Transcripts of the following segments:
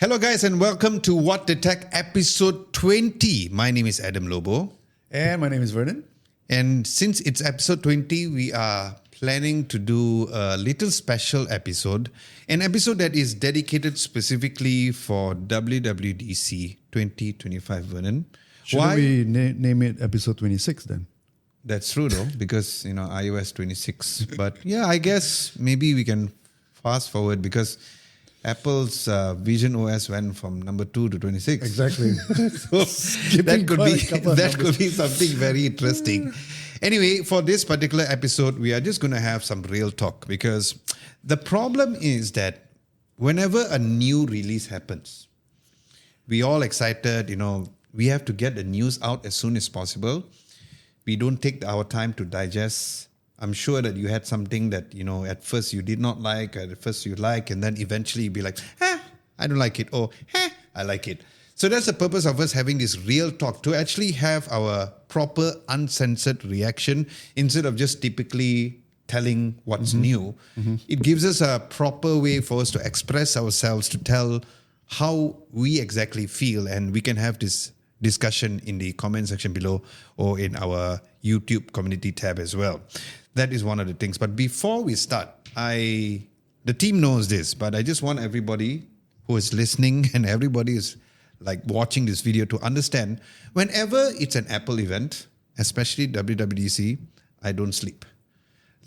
Hello guys and welcome to What the Tech episode 20. My name is Adam Lobo. And my name is Vernon. And since it's episode 20, we are planning to do a little special episode. An episode that is dedicated specifically for WWDC 2025, Vernon. Shouldn't we name it episode 26 then? That's true though, because, iOS 26. But yeah, I guess maybe we can fast forward because Apple's Vision OS went from number 2 to 26. Exactly. So that could be something very interesting. Anyway, for this particular episode, we are just going to have some real talk because the problem is that whenever a new release happens, we all excited, we have to get the news out as soon as possible. We don't take our time to digest. I'm sure that you had something that, at first you did not like, at first you like, and then eventually you'll be like, I don't like it, or I like it. So that's the purpose of us having this real talk, to actually have our proper uncensored reaction instead of just typically telling what's new. It gives us a proper way for us to express ourselves, to tell how we exactly feel, and we can have this discussion in the comment section below or in our YouTube community tab as well. That is one of the things. But before we start, the team knows this, but I just want everybody who is listening and everybody is like watching this video to understand, whenever it's an Apple event, especially WWDC, I don't sleep.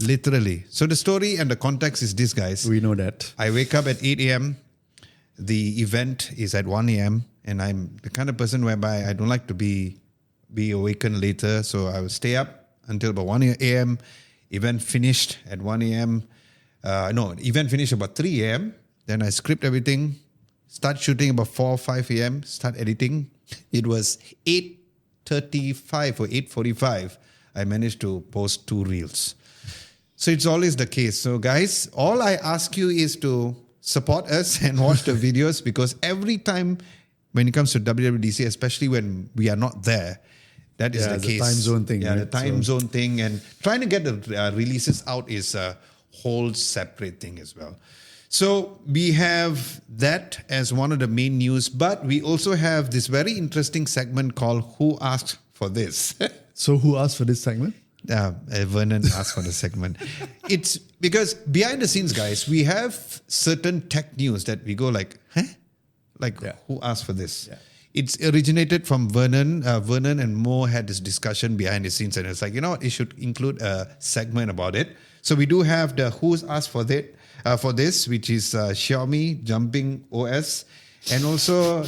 Literally. So the story and the context is this, guys. We know that. I wake up at 8 a.m. The event is at 1 a.m. And I'm the kind of person whereby I don't like to be awakened later. So I will stay up until about 1 a.m. Event finished at 1 a.m. Event finished about 3 a.m. Then I script everything, start shooting about 4 or 5 a.m., start editing. It was 8:35 or 8:45. I managed to post 2 reels. So it's always the case. So guys, all I ask you is to support us and watch the videos, because every time when it comes to WWDC, especially when we are not there, that is the case. The time zone thing. Yeah, right? the time zone thing. And trying to get the releases out is a whole separate thing as well. So we have that as one of the main news, but we also have this very interesting segment called Who Asked for This? So who asked for this segment? Vernon asked for the segment. It's because behind the scenes, guys, we have certain tech news that we go like, who asked for this? Yeah. It's originated from Vernon. Vernon and Mo had this discussion behind the scenes, and it's like, it should include a segment about it. So we do have the Who's Asked for that for this, which is Xiaomi jumping OS, and also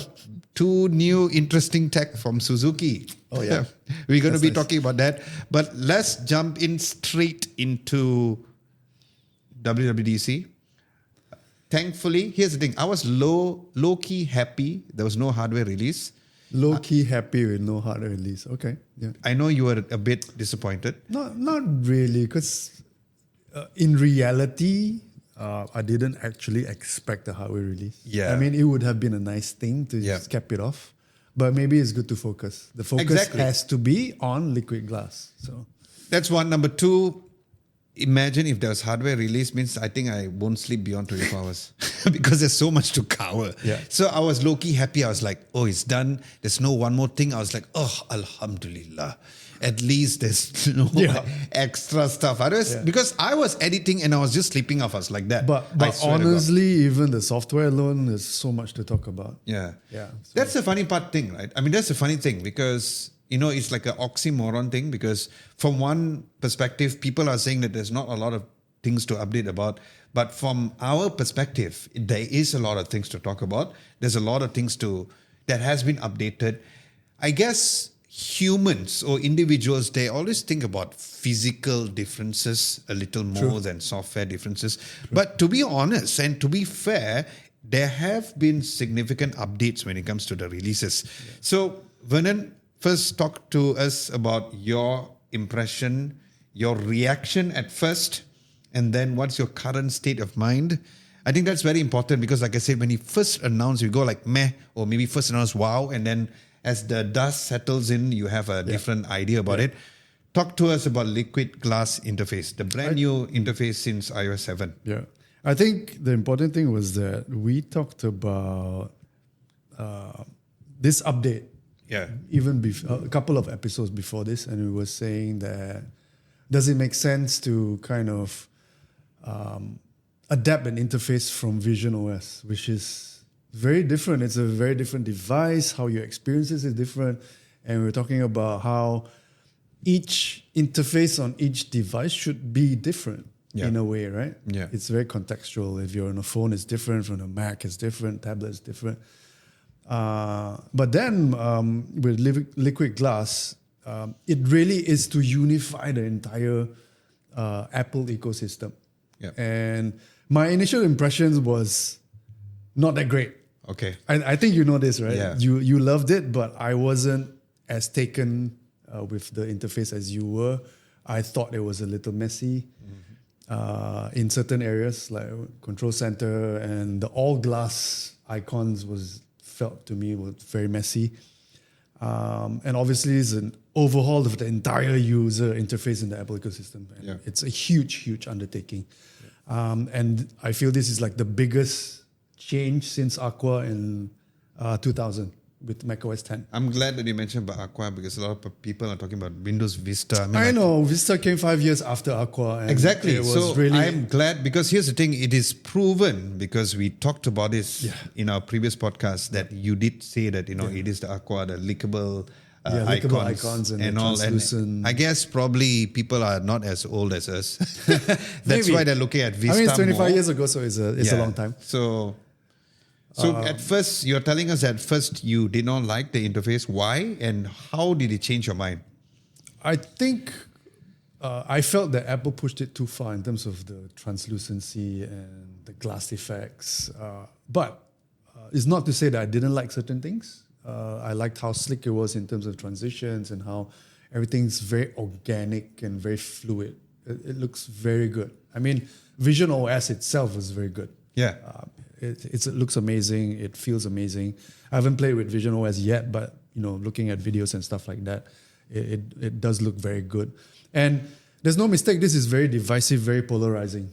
2 new interesting tech from Suzuki. Oh yeah, we're going to be talking about that. But let's jump in straight into WWDC. Thankfully, here's the thing. I was low-key happy there was no hardware release. Low-key happy with no hardware release. Okay. Yeah. I know you were a bit disappointed. Not really, because in reality, I didn't actually expect a hardware release. Yeah. I mean, it would have been a nice thing to just cap it off. But maybe it's good to focus. The focus has to be on liquid glass. So that's one. Number 2, imagine if there was hardware release, means I think I won't sleep beyond 24 hours because there's so much to cover. Yeah. So I was low-key happy. I was like, oh, it's done. There's no one more thing. I was like, oh, Alhamdulillah. At least there's no extra stuff. Because I was editing and I was just sleeping off. I was like that. But honestly, even the software alone, there's so much to talk about. Yeah. Yeah. So that's the funny thing, right? I mean, that's the funny thing because it's like an oxymoron thing, because from one perspective, people are saying that there's not a lot of things to update about. But from our perspective, there is a lot of things to talk about. There's a lot of things that has been updated. I guess humans or individuals, they always think about physical differences a little more than software differences. But to be honest and to be fair, there have been significant updates when it comes to the releases. Yeah. So, Vernon, first talk to us about your impression, your reaction at first, and then what's your current state of mind. I think that's very important because, like I said, when he first announced, you go like meh, or maybe first announced wow, and then as the dust settles in, you have a different idea about it. Talk to us about liquid glass interface, the brand new interface since iOS 7. Yeah. I think the important thing was that we talked about this update. Yeah. Even a couple of episodes before this, and we were saying that does it make sense to kind of adapt an interface from Vision OS, which is very different. It's a very different device. How you experience it is different. And we're talking about how each interface on each device should be different in a way, right? Yeah. It's very contextual. If you're on a phone, it's different. From a Mac, it's different. Tablet is different. But then with Liquid Glass, it really is to unify the entire Apple ecosystem. Yeah. And my initial impressions was not that great. Okay. I think you know this, right? Yeah. You loved it, but I wasn't as taken with the interface as you were. I thought it was a little messy in certain areas, like control center, and the all glass icons felt to me was very messy. And obviously it's an overhaul of the entire user interface in the Apple ecosystem. And it's a huge undertaking. And I feel this is like the biggest change since Aqua in 2000 with macOS 10. I'm glad that you mentioned about Aqua because a lot of people are talking about Windows Vista. I know, Vista came 5 years after Aqua. And exactly. It was so really, I'm glad because here's the thing, it is proven because we talked about this in our previous podcast that you did say that, it is the Aqua, the lickable icons and all. And I guess probably people are not as old as us. That's why they're looking at Vista. I mean, it's 25 more. years ago, so it's a long time. So at first, you're telling us at first you did not like the interface. Why? And how did it change your mind? I think I felt that Apple pushed it too far in terms of the translucency and the glass effects. But it's not to say that I didn't like certain things. I liked how slick it was in terms of transitions and how everything's very organic and very fluid. It looks very good. I mean, Vision OS itself was very good. Yeah. It looks amazing. It feels amazing. I haven't played with Vision OS yet, but looking at videos and stuff like that, it does look very good. And there's no mistake. This is very divisive, very polarizing.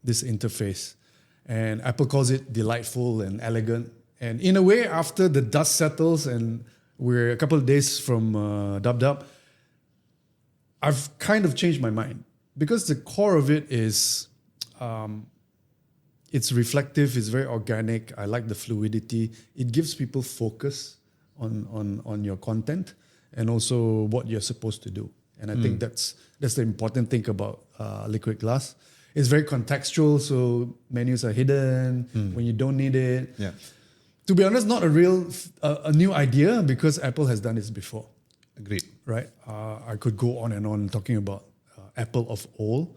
This interface, and Apple calls it delightful and elegant. And in a way, after the dust settles and we're a couple of days from Dub, I've kind of changed my mind because the core of it is. It's reflective, it's very organic. I like the fluidity. It gives people focus on your content and also what you're supposed to do. And I think that's the important thing about Liquid Glass. It's very contextual, so menus are hidden when you don't need it. Yeah. To be honest, not a new idea because Apple has done this before. Agreed. Right? I could go on and on talking about Apple of old.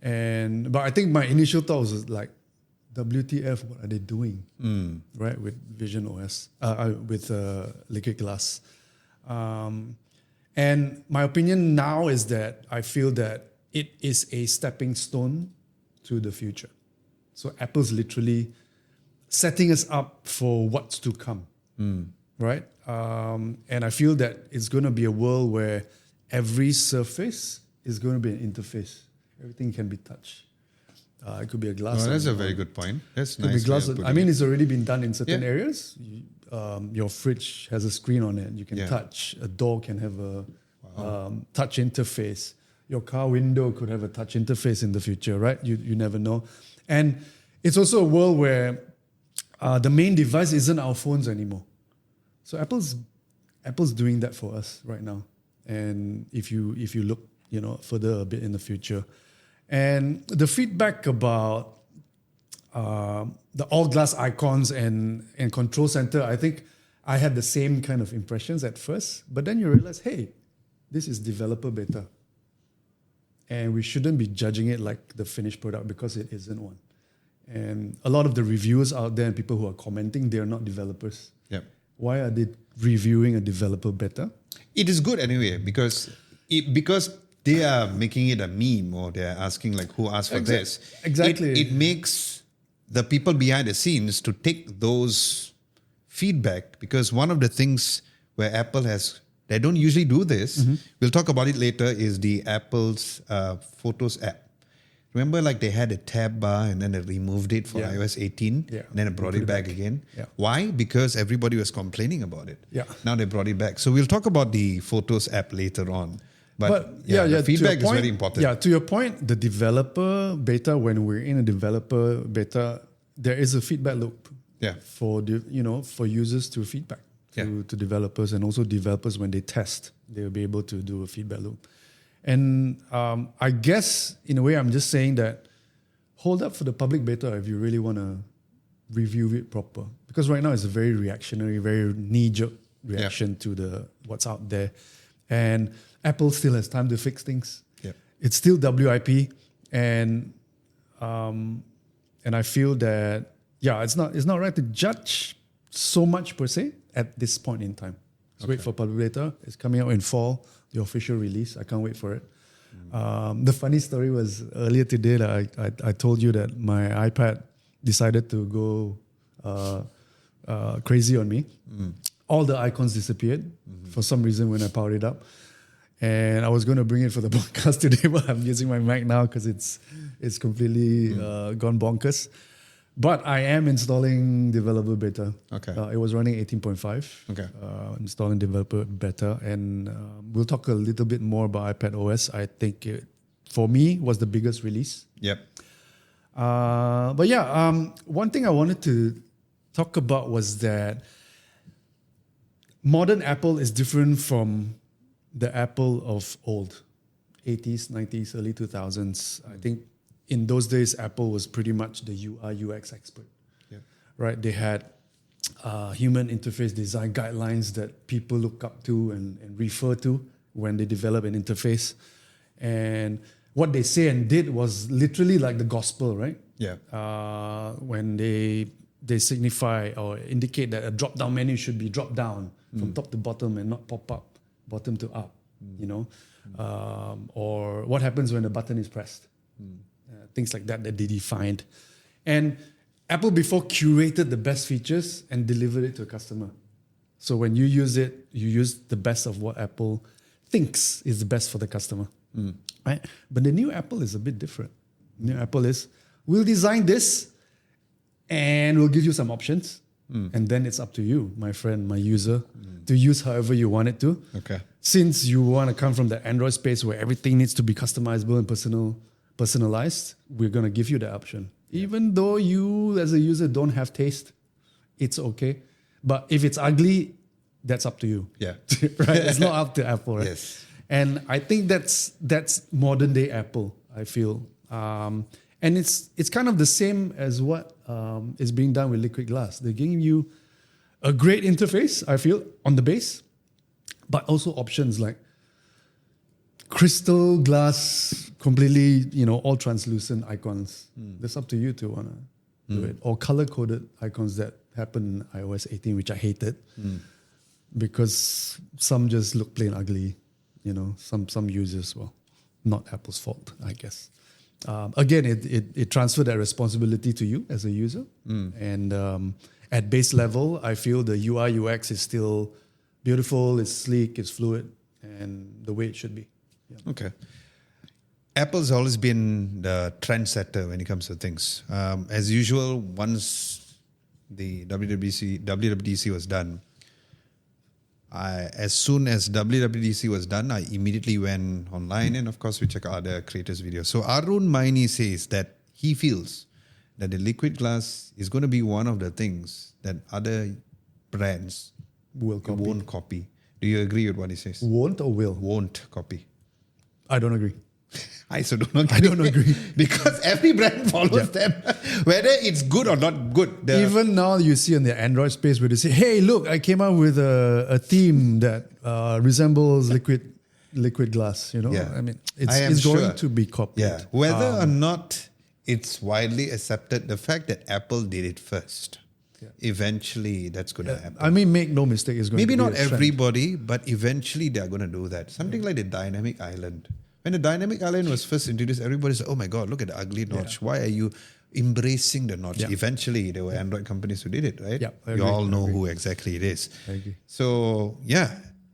But I think my initial thought was like, WTF, what are they doing? Right, with Vision OS, with Liquid Glass. And my opinion now is that I feel that it is a stepping stone to the future. So Apple's literally setting us up for what's to come, right? And I feel that it's going to be a world where every surface is going to be an interface. Everything can be touched. It could be a glass. Oh, that's a very good point. That's nice. Glass. I mean, it's already been done in certain areas. Your fridge has a screen on it. You can touch. A door can have a touch interface. Your car window could have a touch interface in the future, right? You never know. And it's also a world where the main device isn't our phones anymore. So Apple's doing that for us right now. And if you look further a bit in the future. And the feedback about the all glass icons and control center, I think I had the same kind of impressions at first, but then you realize, hey, this is developer beta. And we shouldn't be judging it like the finished product because it isn't one. And a lot of the reviewers out there and people who are commenting, they're not developers. Yeah. Why are they reviewing a developer beta? It is good anyway because they are making it a meme or they're asking like who asked for this. Exactly. It makes the people behind the scenes to take those feedback because one of the things where Apple they don't usually do this, we'll talk about it later, is the Apple's Photos app, Remember, like they had a tab bar and then they removed it for Yeah. iOS 18 Yeah. and then they brought it back again. Yeah. Why? Because everybody was complaining about it. Yeah. Now they brought it back. So we'll talk about the Photos app later on. But the to your feedback is point- very important. Yeah, to your point, the developer beta, when we're in a developer beta, there is a feedback loop Yeah. for for users to feedback to developers, and also developers when they test, they'll be able to do a feedback loop. And I guess in a way, I'm just saying that hold up for the public beta if you really want to review it proper, because right now it's a very reactionary, very knee-jerk reaction to the what's out there, and Apple still has time to fix things. Yeah. It's still WIP, and I feel that it's not right to judge so much per se at this point in time. Let's wait for public beta. It's coming out in fall, the official release. I can't wait for it. The funny story was earlier today that I told you that my iPad decided to go crazy on me. All the icons disappeared for some reason when I powered it up. And I was going to bring it for the podcast today, but I'm using my Mac now because it's completely gone bonkers. But I am installing developer beta. Okay. It was running 18.5. Okay. Installing developer beta, and we'll talk a little bit more about iPadOS. I think for me was the biggest release. Yep. One thing I wanted to talk about was that modern Apple is different from the Apple of old, 80s, 90s, early 2000s. I think in those days, Apple was pretty much the UI UX expert, right? They had human interface design guidelines that people look up to and refer to when they develop an interface. And what they say and did was literally like the gospel, right? Yeah. When they signify or indicate that a drop-down menu should be dropped down from top to bottom and not pop up, bottom to up, or what happens when the button is pressed. Things like that they defined. And Apple before curated the best features and delivered it to a customer. So when you use it, you use the best of what Apple thinks is the best for the customer. Right? But the new Apple is a bit different. New Apple is, we'll design this and we'll give you some options. And then it's up to you, my friend, my user, to use however you want it to. Okay. Since you want to come from the Android space where everything needs to be customizable and personalized, we're going to give you the option. Even though you as a user don't have taste, it's okay. But if it's ugly, that's up to you. Yeah. Right? It's not up to Apple, right? Yes. And I think that's modern day Apple, I feel. And it's kind of the same as what is being done with Liquid Glass. They're giving you a great interface, I feel, on the base, but also options like crystal glass, completely, all translucent icons. That's up to you to want to do it. Or color-coded icons that happen in iOS 18, which I hated because some just look plain ugly. Some users, well, not Apple's fault, I guess. Again, it transferred that responsibility to you as a user. And at base level, I feel the UI UX is still beautiful, it's sleek, it's fluid, and the way it should be. Yeah. Okay. Apple's always been the trendsetter when it comes to things. As usual, once the WWDC was done, as soon as WWDC was done, I immediately went online and of course we check other creators' videos. So Arun Maini says that he feels that the liquid glass is going to be one of the things that other brands won't copy. Do you agree with what he says? Won't or will? Won't copy. I don't agree. I also don't agree. I don't agree. Because every brand follows them. Whether it's good or not good. Even now you see on the Android space where they say, hey, look, I came out with a theme that resembles liquid glass. Yeah. I mean, it's going to be copied. Yeah. Whether or not it's widely accepted, the fact that Apple did it first, eventually that's going to happen. I mean, make no mistake, it's going Maybe to be not a trend. everybody, but eventually they're going to do that. Something like the dynamic island. When the dynamic island was first introduced, everybody said, oh my God, look at the ugly notch. Why are you embracing the notch? Eventually, there were Android companies who did it, right? Yeah, I you agree. all know who exactly it is. I agree. So,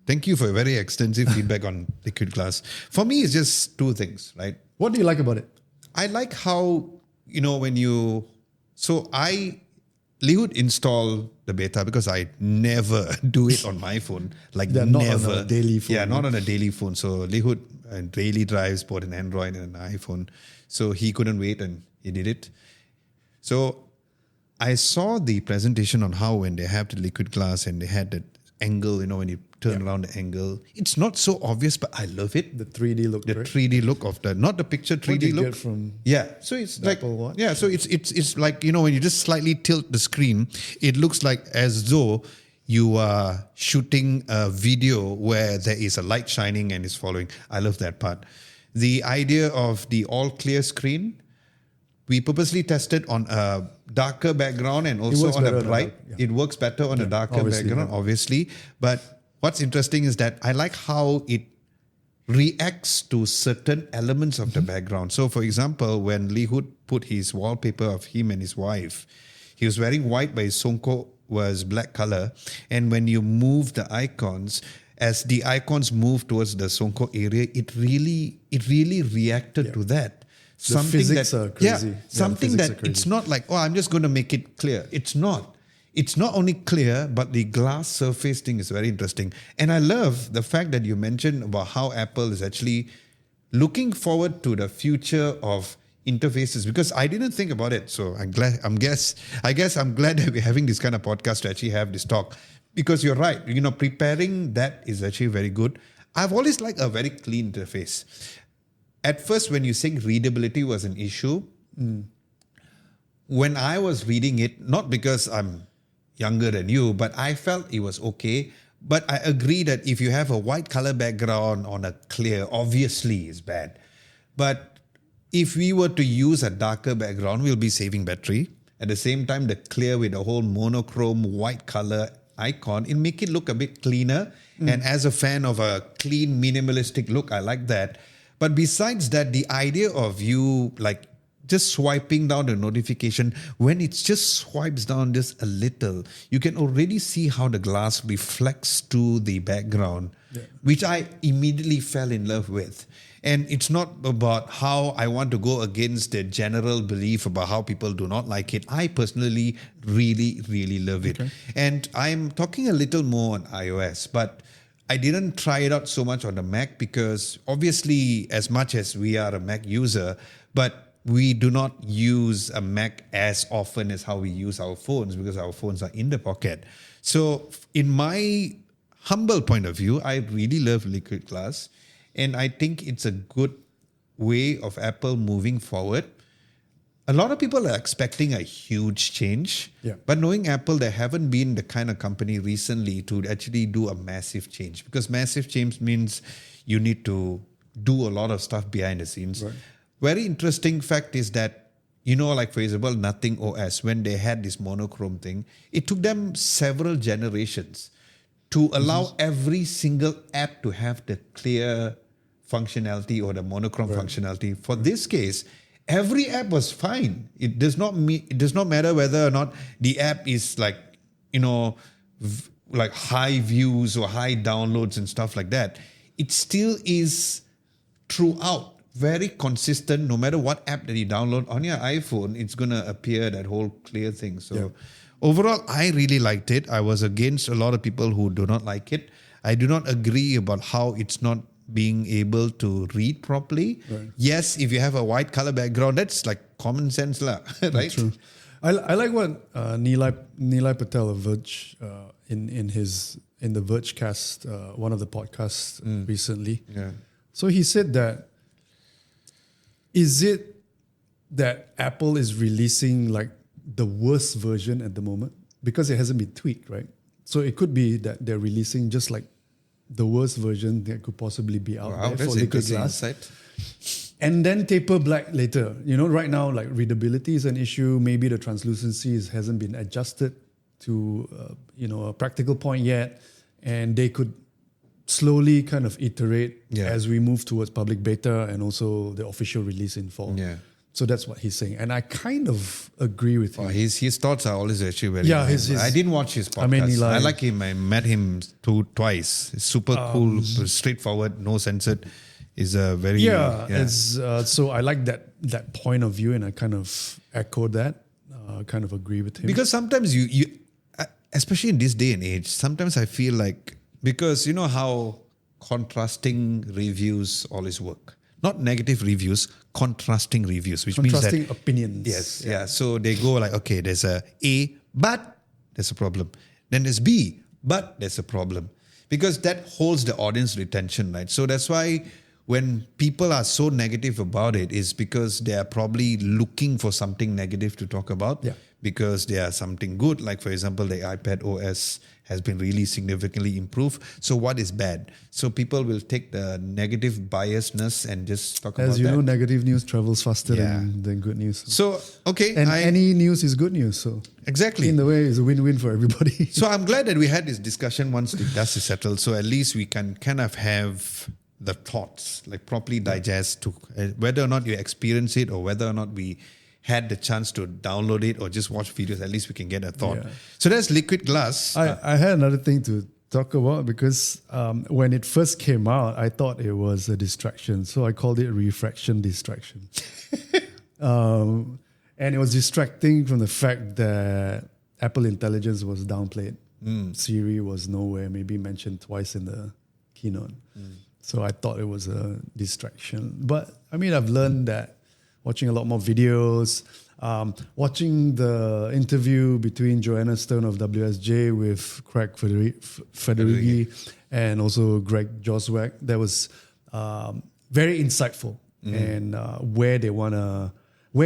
thank you for a very extensive feedback on liquid glass. For me, it's just two things, right? What do you like about it? I like how, when you... So Lihud install the beta because I never do it on my phone. Like They're never. not on a daily phone. Yeah, not on a daily phone. So Lihud daily drives both an Android and an iPhone. So he couldn't wait and he did it. So I saw the presentation on how when they have the liquid glass and they had that angle, when you turn around the angle, it's not so obvious, but I love it. The 3D look, The right? 3D look of not the picture 3D What do you look. get from So it's the like, Apple Watch? so it's like, when you just slightly tilt the screen, it looks like as though you are shooting a video where there is a light shining and it's following. I love that part. The idea of the all clear screen, we purposely tested on a darker background and also on a bright. It works better on a darker background, obviously. But what's interesting is that I like how it reacts to certain elements of the background. So, for example, when Lihud put his wallpaper of him and his wife, he was wearing white, but his Sonko was black color. And when you move the icons, as the icons move towards the Sonko area, it really reacted to that. The physics are crazy. Something that it's not like, I'm just going to make it clear. It's not. It's not only clear, but the glass surface thing is very interesting. And I love the fact that you mentioned about how Apple is actually looking forward to the future of interfaces, because I didn't think about it. So I guess I'm glad that we're having this kind of podcast to actually have this talk, because you're right. Preparing that is actually very good. I've always liked a very clean interface. At first, when you think readability was an issue, when I was reading it, not because I'm younger than you, but I felt it was okay. But I agree that if you have a white color background on a clear, obviously is bad. But if we were to use a darker background, we'll be saving battery. At the same time, the clear with a whole monochrome white color icon, it'll make it look a bit cleaner. And as a fan of a clean, minimalistic look, I like that. But besides that, the idea of you like just swiping down the notification, when it just swipes down just a little, you can already see how the glass reflects to the background, which I immediately fell in love with. And it's not about how I want to go against the general belief about how people do not like it. I personally really, really love it. And I'm talking a little more on iOS, but I didn't try it out so much on the Mac because obviously, as much as we are a Mac user, but we do not use a Mac as often as how we use our phones because our phones are in the pocket. So in my humble point of view, I really love liquid glass. And I think it's a good way of Apple moving forward. A lot of people are expecting a huge change, but knowing Apple, they haven't been the kind of company recently to actually do a massive change, because massive change means you need to do a lot of stuff behind the scenes. Very interesting fact is that, like for example, Nothing OS, when they had this monochrome thing, it took them several generations to allow every single app to have the clear functionality or the monochrome functionality. For this case, every app was fine. It does not matter whether or not the app is like, like high views or high downloads and stuff like that. It still is throughout very consistent. No matter what app that you download on your iPhone, it's going to appear that whole clear thing. So overall, I really liked it. I was against a lot of people who do not like it. I do not agree about how it's not being able to read properly. Yes, if you have a white color background, that's like common sense, right? True. I like what Nilay Patel of Verge in the Vergecast, one of the podcasts recently. So he said that, is it that Apple is releasing like the worst version at the moment because it hasn't been tweaked, right? So it could be that they're releasing just like the worst version that could possibly be out there for liquid glass. And then taper black later. Right now, like readability is an issue. Maybe the translucency hasn't been adjusted to, a practical point yet. And they could slowly kind of iterate as we move towards public beta and also the official release in fall. So that's what he's saying. And I kind of agree with him. His thoughts are always actually very nice. I didn't watch his podcast. I like him. I met him twice. He's super cool, straightforward, no censored. is a very It's so I like that point of view, and I kind of echo that. Kind of agree with him. Because sometimes you especially in this day and age, sometimes I feel like, because you know how contrasting reviews always work. Not negative reviews, contrasting reviews, which means that contrasting opinions. yes, yeah. So they go like, okay, there's a but there's a problem. Then there's B, but there's a problem. Because that holds the audience retention, right? So that's why when people are so negative about it, is because they are probably looking for something negative to talk about. Yeah. Because there are something good, like for example, the iPadOS has been really significantly improved. So what is bad? So people will take the negative biasness and just talk about that. As you know, negative news travels faster than good news. So, okay. And any news is good news. So exactly. in the way, it's a win-win for everybody. So I'm glad that we had this discussion once the dust is settled. So at least we can kind of have the thoughts, like properly digest to whether or not you experience it or whether or not we had the chance to download it or just watch videos, at least we can get a thought. Yeah. So that's liquid glass. I had another thing to talk about, because when it first came out, I thought it was a distraction. So I called it refraction distraction. And it was distracting from the fact that Apple Intelligence was downplayed. Siri was nowhere, maybe mentioned twice in the keynote. So I thought it was a distraction. But I mean, I've learned that watching a lot more videos, watching the interview between Joanna Stone of WSJ with Craig Federighi and also Greg Joswiak, that was very insightful. And where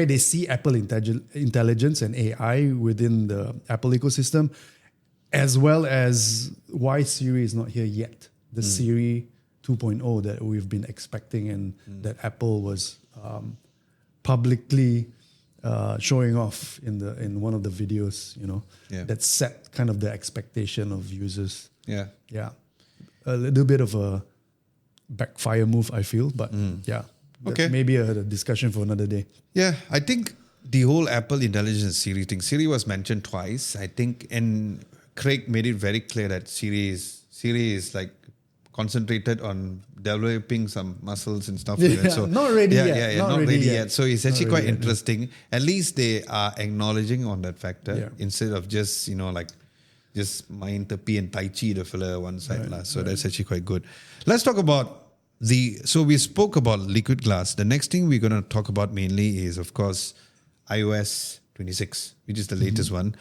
they see Apple Intelligence and AI within the Apple ecosystem, as well as why Siri is not here yet. The Siri 2.0 that we've been expecting and that Apple was publicly showing off in one of the videos, that set kind of the expectation of users. Yeah. A little bit of a backfire move, I feel, but Okay. Maybe a discussion for another day. Yeah, I think the whole Apple Intelligence Siri thing, Siri was mentioned twice, I think, and Craig made it very clear that Siri is like concentrated on developing some muscles and stuff like that. So not ready yet. Yeah, not ready yet. So it's actually quite interesting. At least they are acknowledging on that factor instead of just, just main tepi and tai chi the fella one side. So that's actually quite good. Let's talk about so we spoke about liquid glass. The next thing we're going to talk about mainly is, of course, iOS 26, which is the latest one.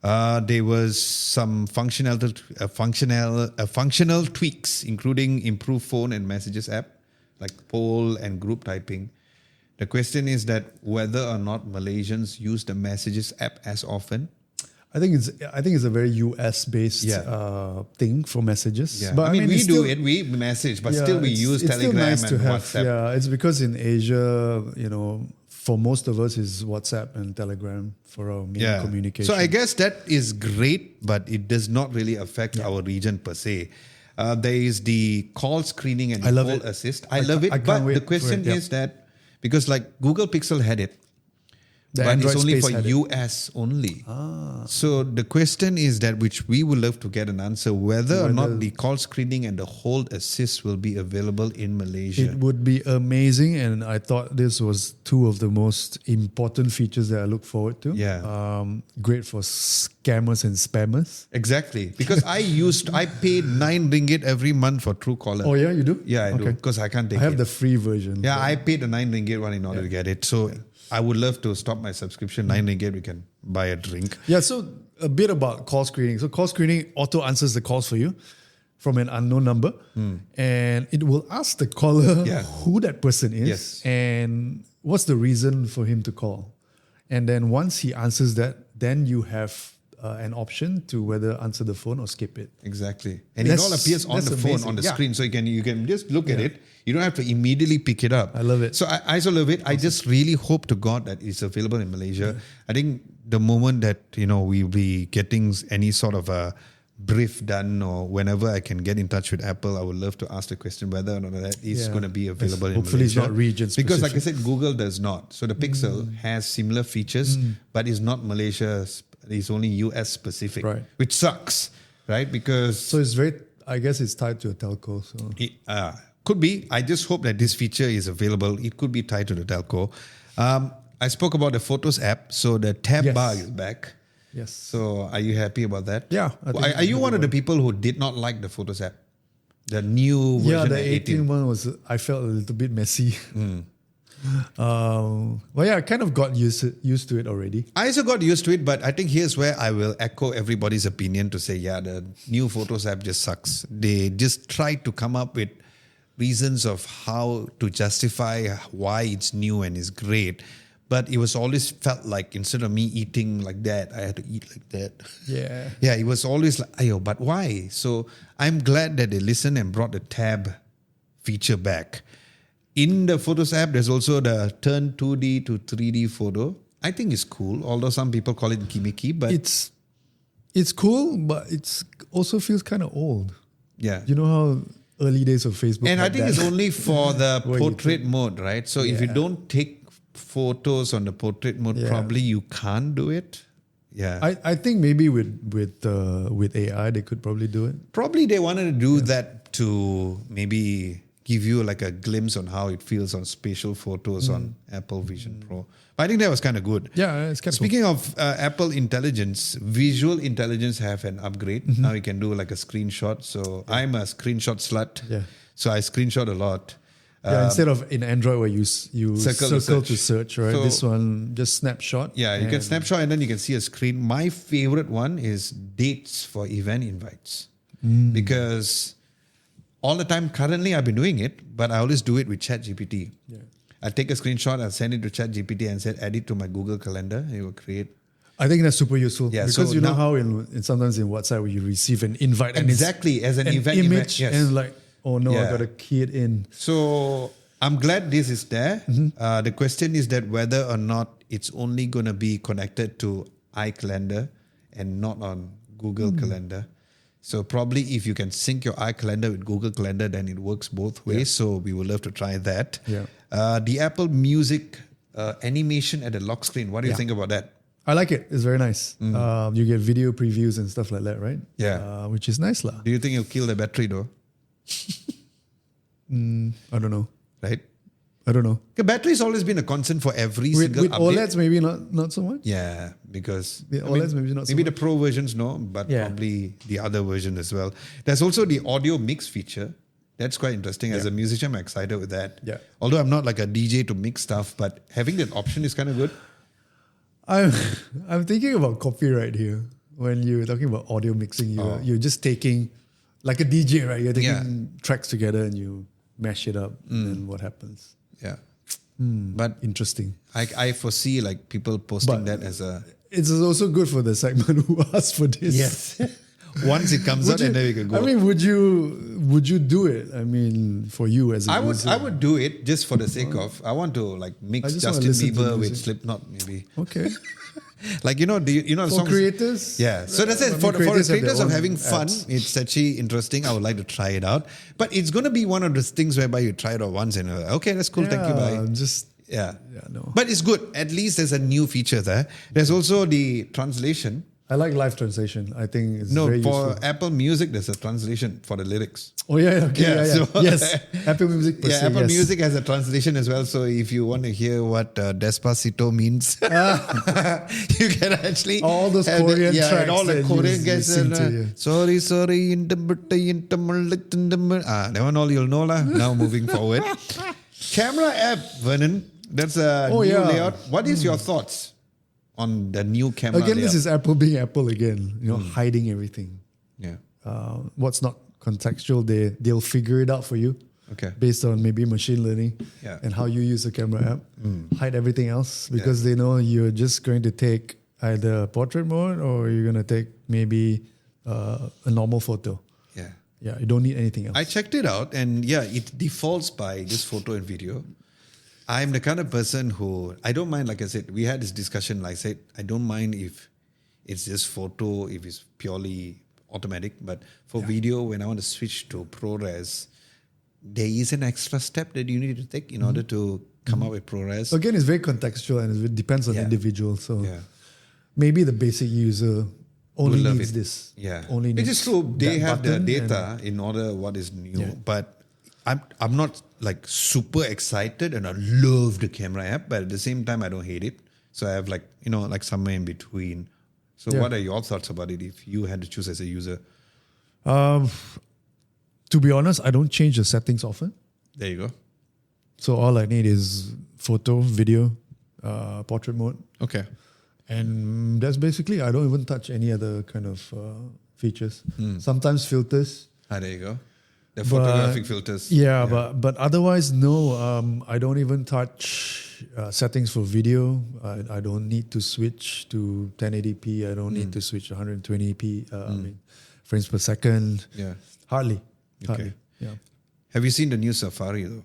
There was some functional tweaks, including improved phone and messages app, like poll and group typing. The question is that whether or not Malaysians use the messages app as often. I think it's a very US based thing for messages. Yeah. But I mean we message, but still we use Telegram and WhatsApp. Yeah, it's because in Asia, for most of us is WhatsApp and Telegram for our main communication. So I guess that is great, but it does not really affect our region per se. There is the call screening and call assist. I love it, but the question is that, because like Google Pixel had it, but it's only for US only. So the question is that, which we would love to get an answer, whether or not the call screening and the hold assist will be available in Malaysia. It would be amazing, and I thought this was two of the most important features that I look forward to. Yeah. Great for scammers and spammers. Exactly. Because I paid 9 ringgit every month for Truecaller. Oh yeah, you do? Yeah, I do. Because I can't take it. I have the free version. Yeah, I paid the 9 ringgit one in order to get it. So I would love to stop my subscription. 9 ringgit, we can buy a drink. Yeah, so a bit about call screening. So call screening auto answers the calls for you from an unknown number. And it will ask the caller who that person is and what's the reason for him to call. And then once he answers that, then you have an option to whether answer the phone or skip it. Exactly. And it all appears on the phone, on the screen. So you can just look at it. You don't have to immediately pick it up. I love it. So I also love it. Awesome. I just really hope to God that it's available in Malaysia. I think the moment that, we'll be getting any sort of a brief done, or whenever I can get in touch with Apple, I would love to ask the question whether or not that is going to be available in Malaysia. Hopefully it's not region specific. Because like I said, Google does not. So the Pixel has similar features, but it's not Malaysia. It's only US specific, which sucks, right? Because so it's I guess it's tied to a telco. So Could be. I just hope that this feature is available. It could be tied to the telco. I spoke about the Photos app. So the tab bar is back. Yes. So are you happy about that? Yeah. Are you one of the people who did not like the Photos app? The new version, yeah, the 18 one was, I felt a little bit messy. Well, yeah, I kind of got used to it already. I also got used to it, but I think here's where I will echo everybody's opinion to say, yeah, the new Photos app just sucks. They just tried to come up with reasons of how to justify why it's new and is great. But it was always felt like instead of me eating like that, I had to eat like that. Yeah. Yeah, it was always like, ayo, but why? So I'm glad that they listened and brought the tab feature back. In the Photos app, there's also the turn 2D to 3D photo. I think it's cool, although some people call it gimmicky, but it's cool, but it's also feels kind of old. yeah. You know how early days of Facebook And I had think that? it's only for the portrait mode, right? So if you don't take photos on the portrait mode, probably you can't do it. Yeah. I think maybe with AI they could probably do it. Probably they wanted to do that to maybe give you like a glimpse on how it feels on spatial photos on Apple Vision Pro. But I think that was kind of good. Yeah, it's kind of Speaking of Apple Intelligence, Visual Intelligence have an upgrade. Now you can do like a screenshot. So I'm a screenshot slut. Yeah. So I screenshot a lot. Yeah, instead of in Android where you circle to search, right? So, this one just snapshot. Yeah, you can snapshot and then you can see a screen. My favorite one is dates for event invites. Because all the time, currently I've been doing it, but I always do it with ChatGPT. Yeah. I take a screenshot, I'll send it to ChatGPT and say, add it to my Google Calendar. It will create. I think that's super useful. Yeah, because so you know now- how in sometimes in WhatsApp where you receive an invite Exactly, as an and event image yes. and like, oh no, Yeah. I gotta key it in. So I'm glad this is there. The question is that whether or not it's only going to be connected to iCalendar and not on Google Calendar. So probably if you can sync your iCalendar with Google Calendar, then it works both ways. Yeah. So we would love to try that. Yeah. The Apple Music animation at the lock screen. What do you think about that? I like it. It's very nice. You get video previews and stuff like that, right? Yeah. Which is nice lah. Do you think it'll kill the battery though? I don't know. Right? I don't know. The battery's always been a concern for every With single update. OLEDs, maybe not so much. Yeah, because The OLEDs maybe not so maybe much. the Pro versions no, but Yeah. probably the other version as well. There's also the audio mix feature. That's quite interesting. As a musician, I'm excited with that. Yeah. Although I'm not like a DJ to mix stuff, but having that option is kind of good. I'm thinking about copyright here. When you're talking about audio mixing, you're just taking like a DJ, right? You're taking tracks together and you mash it up, and then what happens? Yeah. But Interesting. I foresee like people posting that as a It's also good for the segment who asked for this. once it comes out and then we can go. I mean, would you do it? I mean, for you as a user. I would do it just for the sake of I want to like mix I just wanna Justin listen to Bieber with music. Slipknot maybe. Okay. Like the For songs. creators? Yeah, so that's I it. mean, For the creators have creators their of own having fun, apps. it's actually interesting. I would like to try it out. But it's going to be one of those things whereby you try it out once and you're like, okay, that's cool, thank you, bye. Yeah. No. But it's good. At least there's a new feature there. There's also the translation. I like live translation. I think it's No, very for useful. Apple Music, there's a translation for the lyrics. Oh yeah, okay, Yeah, yeah. so- Yes, Apple Music. Per se, Apple yes. Music has a translation as well. So if you want to hear what Despacito means, you can actually All those have Korean and tracks all the that Korean you guys. sing to, yeah. Sorry, that one all you'll know lah. Now moving forward, camera app, Vernon. That's a new layout. What is your thoughts on the new camera Again, layout? this is Apple being Apple again. You know, hiding everything. Yeah. What's not contextual, they'll figure it out for you. Okay. Based on maybe machine learning and how you use the camera app. Hide everything else because they know you're just going to take either portrait mode or you're going to take maybe a normal photo. Yeah. Yeah, you don't need anything else. I checked it out and it defaults by just photo and video. I'm the kind of person who, I don't mind, like I said, we had this discussion, like I said, I don't mind if it's just photo, if it's purely automatic, but for video, when I want to switch to ProRes, there is an extra step that you need to take in order to come up with ProRes. Again, it's very contextual and it depends on the individual. So maybe the basic user only love needs it. this. Yeah. Only Which needs is true. They that have the button data in order what is new. Yeah. But I'm not like super excited and I love the camera app, but at the same time I don't hate it. So I have like, like somewhere in between. So what are your thoughts about it if you had to choose as a user? To be honest, I don't change the settings often. There you go. So all I need is photo, video, portrait mode. Okay. And that's basically, I don't even touch any other kind of features. Sometimes filters. There you go. The photographic filters. Yeah, but otherwise, no. I don't even touch settings for video. I don't need to switch to 1080p. I don't need to switch to 120p. I mean, frames per second. Yeah. Hardly. Okay. Yeah. Have you seen the new Safari though?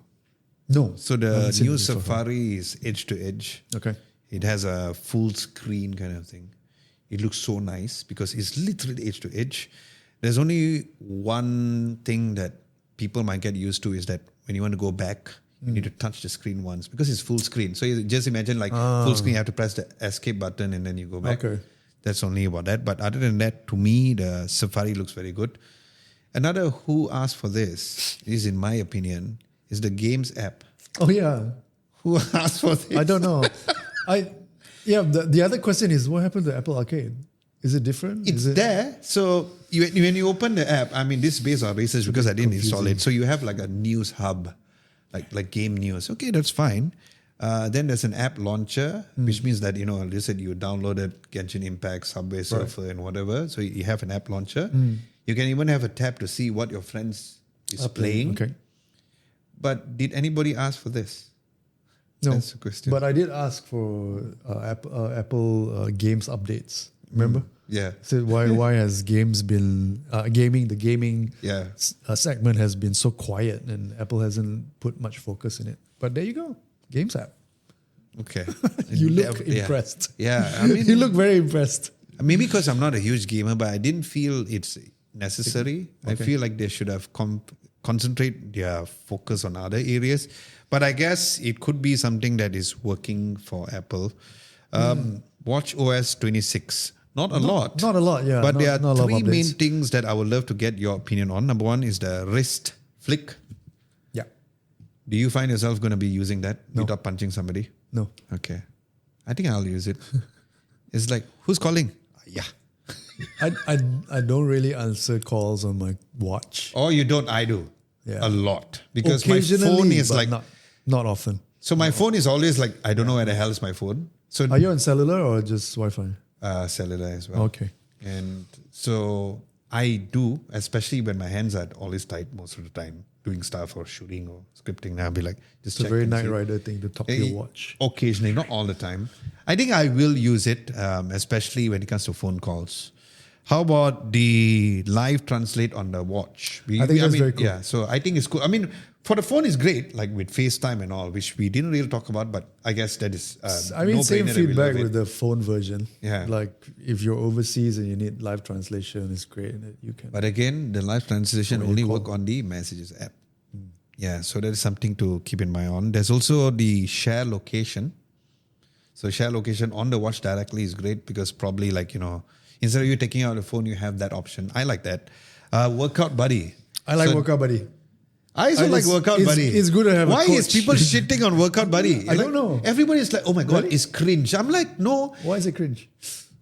No. So the new Safari is edge to edge. Okay. It has a full screen kind of thing. It looks so nice because it's literally edge to edge. There's only one thing that people might get used to is that when you want to go back, you need to touch the screen once because it's full screen. So you just imagine like full screen, you have to press the escape button and then you go back. Okay. That's only about that. But other than that, to me, the Safari looks very good. Another who asked for this is, in my opinion, is the Games app. Oh, yeah. Who asked for this? I don't know. The other question is, what happened to Apple Arcade? Is it different? It's there. So when you open the app, I mean, this is based on research because I didn't install it. So you have like a news hub, like game news. Okay, that's fine. Then there's an app launcher, which means that, you said you downloaded Genshin Impact, Subway Surfer and whatever. So you have an app launcher. You can even have a tab to see what your friends is playing. Okay. But did anybody ask for this? No. That's the question. But I did ask for Apple Games updates. Remember? Yeah. So why has games been gaming Yeah. segment has been so quiet and Apple hasn't put much focus in it. But there you go, Games app. Okay. You look impressed. Yeah. I mean, You look very impressed. maybe because I'm not a huge gamer, but I didn't feel it's necessary. Okay. I feel like they should have concentrate their focus on other areas. But I guess it could be something that is working for Apple. watchOS 26. Not a lot. Not a lot, yeah. But there are not a lot of three main updates. things that I would love to get your opinion on. Number one is the wrist flick. Yeah. Do you find yourself going to be using that No. without punching somebody? No. Okay. I think I'll use it. It's like, who's calling? Yeah. I don't really answer calls on my watch. Oh, you don't? I do. Yeah. A lot. Because my Occasionally, phone is but like... not often. So my phone is always like, I don't know where the hell is my phone. So Are you on cellular or just Wi-Fi? cellular as well. Okay. And so I do, especially when my hands are always tight most of the time, doing stuff or shooting or scripting. I'll be like, just It's a check very and Knight see. Rider thing to talk to your watch. Occasionally, not all the time. I think I will use it, especially when it comes to phone calls. How about the live translate on the watch? I think that's very cool. Yeah, so I think it's cool. I mean, for the phone, it's great, like with FaceTime and all, which we didn't really talk about, but I guess that is Same no-brainer that we feedback love it. with the phone version. Yeah. Like if you're overseas and you need live translation, it's great that you can. But again, the live translation Or you only call. work on the Messages app. Yeah, so that is something to keep in mind on. There's also the share location. So share location on the watch directly is great because probably instead of you taking out the phone, you have that option. I like that. Workout Buddy. I like So Workout Buddy. I also like Workout Buddy. It's good to have Why a coach. is people shitting on Workout Buddy? I don't know. Everybody's like, oh my God, Really? it's cringe. I'm like, no. Why is it cringe?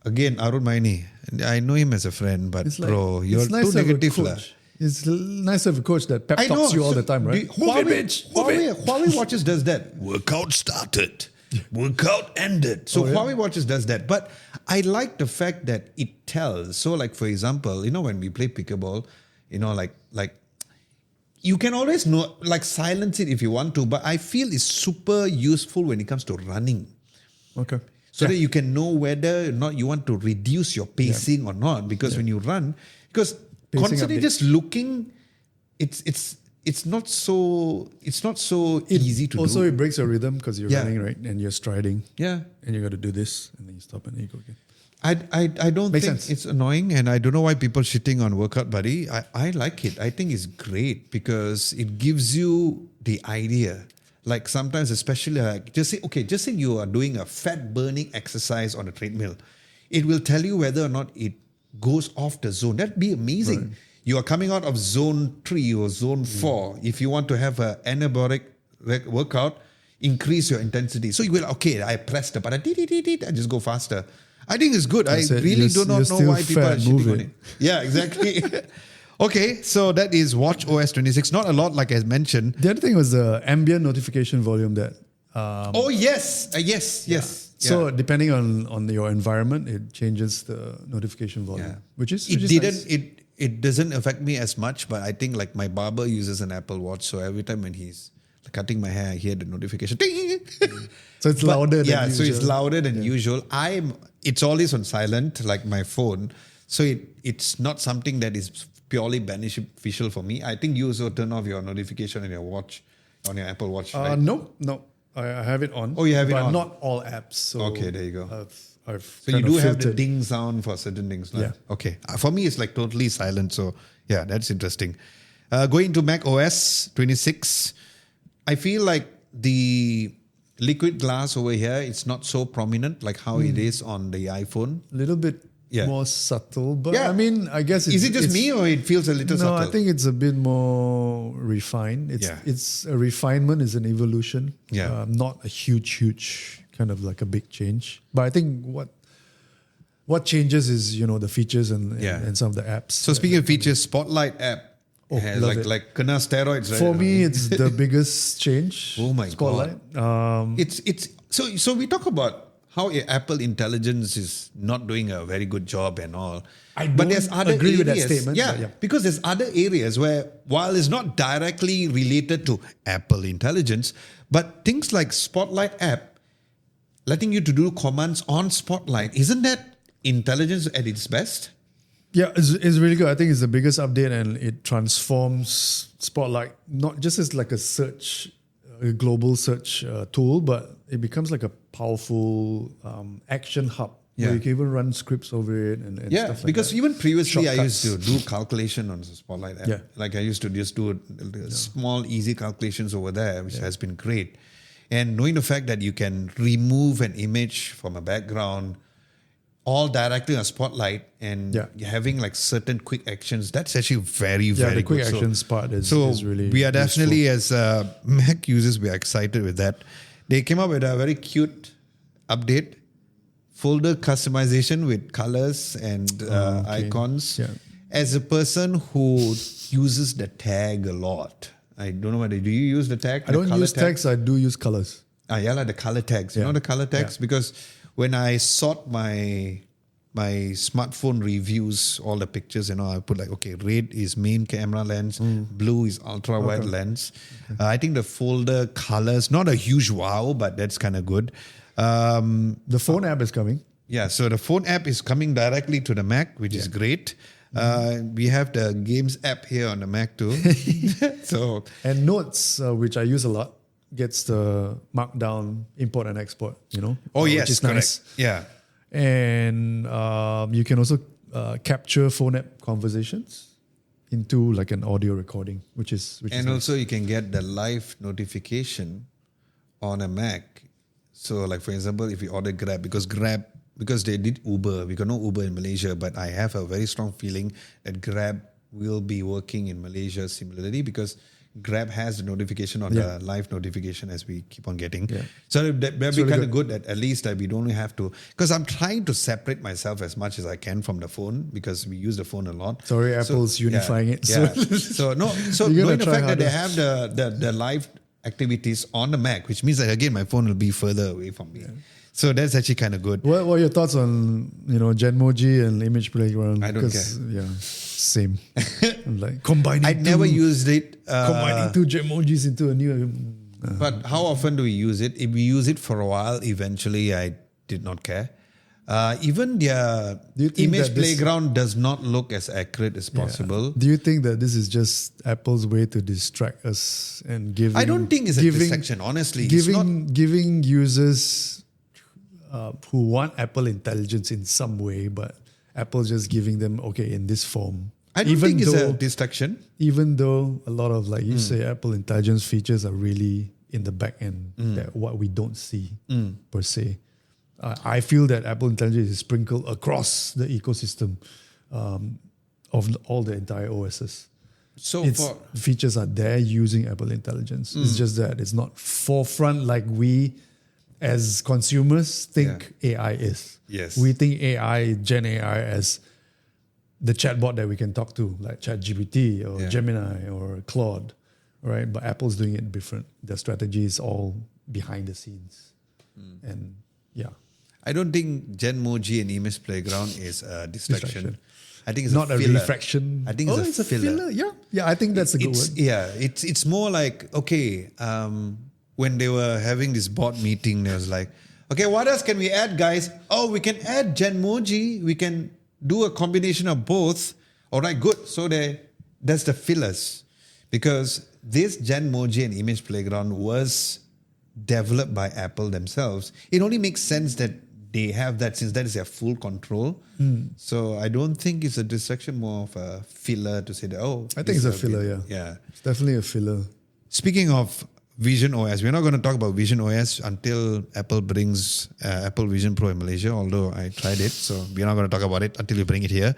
Again, Arun Maini. I know him as a friend, but It's like, bro, you're it's nice too to have a negative. coach. It's nice to have a coach that pep I know. talks you all So the time, right? Huawei watches does that. Workout started. Workout ended. So Huawei watches does that. But I like the fact that it tells. So like, for example, when we play pickleball, like you can always silence it if you want to, but I feel it's super useful when it comes to running. Okay. So that you can know whether or not you want to reduce your pacing or not. Because when you run, because Pacing constantly update. just looking, it's not so easy to Also, do. it breaks your rhythm because you're Yeah. running, right? And you're striding. Yeah. And you got to do this, and then you stop, and then you go again. I don't Makes think sense. it's annoying, and I don't know why people shitting on Workout Buddy. I like it. I think it's great because it gives you the idea. Like sometimes, especially just say you are doing a fat burning exercise on a treadmill. It will tell you whether or not it goes off the zone. That'd be amazing. Right. you are coming out of zone 3 or zone 4. If you want to have an anabolic workout, increase your intensity. So you will, okay, I press the button, I just go faster. I think it's good. I really do not know why people are shitting on it. Yeah, exactly. Okay, so that is watchOS 26. Not a lot, like I mentioned. The other thing was the ambient notification volume that. Yes. So depending on your environment, it changes the notification volume, which is nice. It doesn't affect me as much, but I think like my barber uses an Apple Watch, so every time when he's cutting my hair, I hear the notification. So it's louder than usual. So it's louder than usual. It's always on silent, like my phone. So it's not something that is purely beneficial for me. I think you also turn off your notification on your watch, on your Apple Watch, right? No. I have it on. Oh, you have it but on? not all apps. So okay, there you go. I've so you do have the ding sound for certain things. Like? Yeah. Okay. For me, it's like totally silent. So yeah, that's interesting. Going to macOS 26, I feel like the liquid glass over here, it's not so prominent like how it is on the iPhone. A little bit more subtle, but I mean, I guess is it just me or it feels a little subtle? No, I think it's a bit more refined. It's a refinement, is an evolution. Yeah. Not a huge kind of like a big change. But I think what changes is, the features and some of the apps. So speaking of features, Spotlight app has like kena steroids, right? For me, it's the biggest change. Oh my Spotlight. God. It's so we talk about how Apple Intelligence is not doing a very good job and all. But there's other agree areas, with that statement. Yeah, because there's other areas where, while it's not directly related to Apple Intelligence, but things like Spotlight app, letting you to do commands on Spotlight, isn't that intelligence at its best? Yeah, it's really good. I think it's the biggest update, and it transforms Spotlight not just as like a global search tool, but it becomes like a powerful action hub where you can even run scripts over it and stuff like that. Because even previously I used to do calculation on the Spotlight app. Yeah. Like I used to just do small, easy calculations over there, which has been great. And knowing the fact that you can remove an image from a background all directly on Spotlight and having like certain quick actions, that's actually very, very the good. quick actions part is really we are definitely, useful. as Mac users, we are excited with that. They came up with a very cute update, folder customization with colors and icons. Yeah. As a person who uses the tag a lot, I don't know whether, do you use the tag? I don't use tags, I do use colors. The color tags. You know the color tags? Because when I sort my smartphone reviews, all the pictures, I put like, okay, red is main camera lens, blue is ultra wide lens. I think the folder colors, not a huge wow, but that's kind of good. The phone app is coming. Yeah, so the phone app is coming directly to the Mac, which is great. We have the games app here on the Mac too. And Notes, which I use a lot, gets the markdown import and export, which is correct. Nice. Yeah. And you can also capture phone app conversations into like an audio recording, which is also you can get the live notification on a Mac. So like, for example, if you order Grab, because they did Uber, we got no Uber in Malaysia, but I have a very strong feeling that Grab will be working in Malaysia similarly, because Grab has the notification on the live notification as we keep on getting. Yeah. So that'd be kind of good that at least that we don't have to, because I'm trying to separate myself as much as I can from the phone, because we use the phone a lot. Sorry, Apple's unifying it. Yeah. So knowing the fact that they have the live activities on the Mac, which means that again, my phone will be further away from me. Yeah. So that's actually kind of good. What are your thoughts on Genmoji and Image Playground? I don't care. Yeah, same. I'm like combining. I never used it. Combining two Genmojis into a new. But how often do we use it? If we use it for a while, eventually I did not care. Even their Image Playground does not look as accurate as possible. Do you think that this is just Apple's way to distract us and giving? I don't think it's a distraction, honestly. Giving users who want Apple Intelligence in some way, but Apple just giving them, in this form. I don't think it's a distraction. Even though a lot of, like you say, Apple Intelligence features are really in the back end, that what we don't see per se. I feel that Apple Intelligence is sprinkled across the ecosystem of all the entire OSs. So Its features are there using Apple Intelligence. It's just that it's not forefront like we as consumers think AI is. Yes. We think AI, Gen AI as the chatbot that we can talk to, like ChatGPT or Gemini or Claude, right? But Apple's doing it different. Their strategy is all behind the scenes. And I don't think Genmoji and Image Playground is a distraction. I think it's not a a filler. refraction. I think it's a filler. Yeah, I think that's a good word. Yeah, it's more like, okay, when they were having this board meeting, they was like, okay, what else can we add, guys? Oh, we can add Genmoji. We can do a combination of both. All right, good. So that's the fillers. Because this Genmoji and Image Playground was developed by Apple themselves. It only makes sense that they have that since that is their full control. So I don't think it's a distraction, more of a filler to say that, I think it's a filler, Yeah. It's definitely a filler. Speaking of Vision OS, we're not going to talk about Vision OS until Apple brings Apple Vision Pro in Malaysia, although I tried it. So we're not going to talk about it until we bring it here.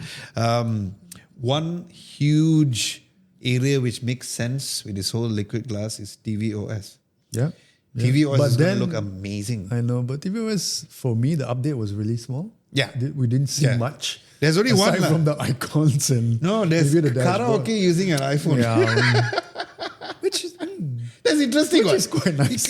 One huge area which makes sense with this whole liquid glass is tvOS. Yeah. tvOS is going to look amazing. I know, but tvOS, for me, the update was really small. Yeah. We didn't see much. There's only one. Aside from the icons and there's maybe the karaoke dashboard. using an iPhone. Yeah. Which is That's interesting. Which is quite nice.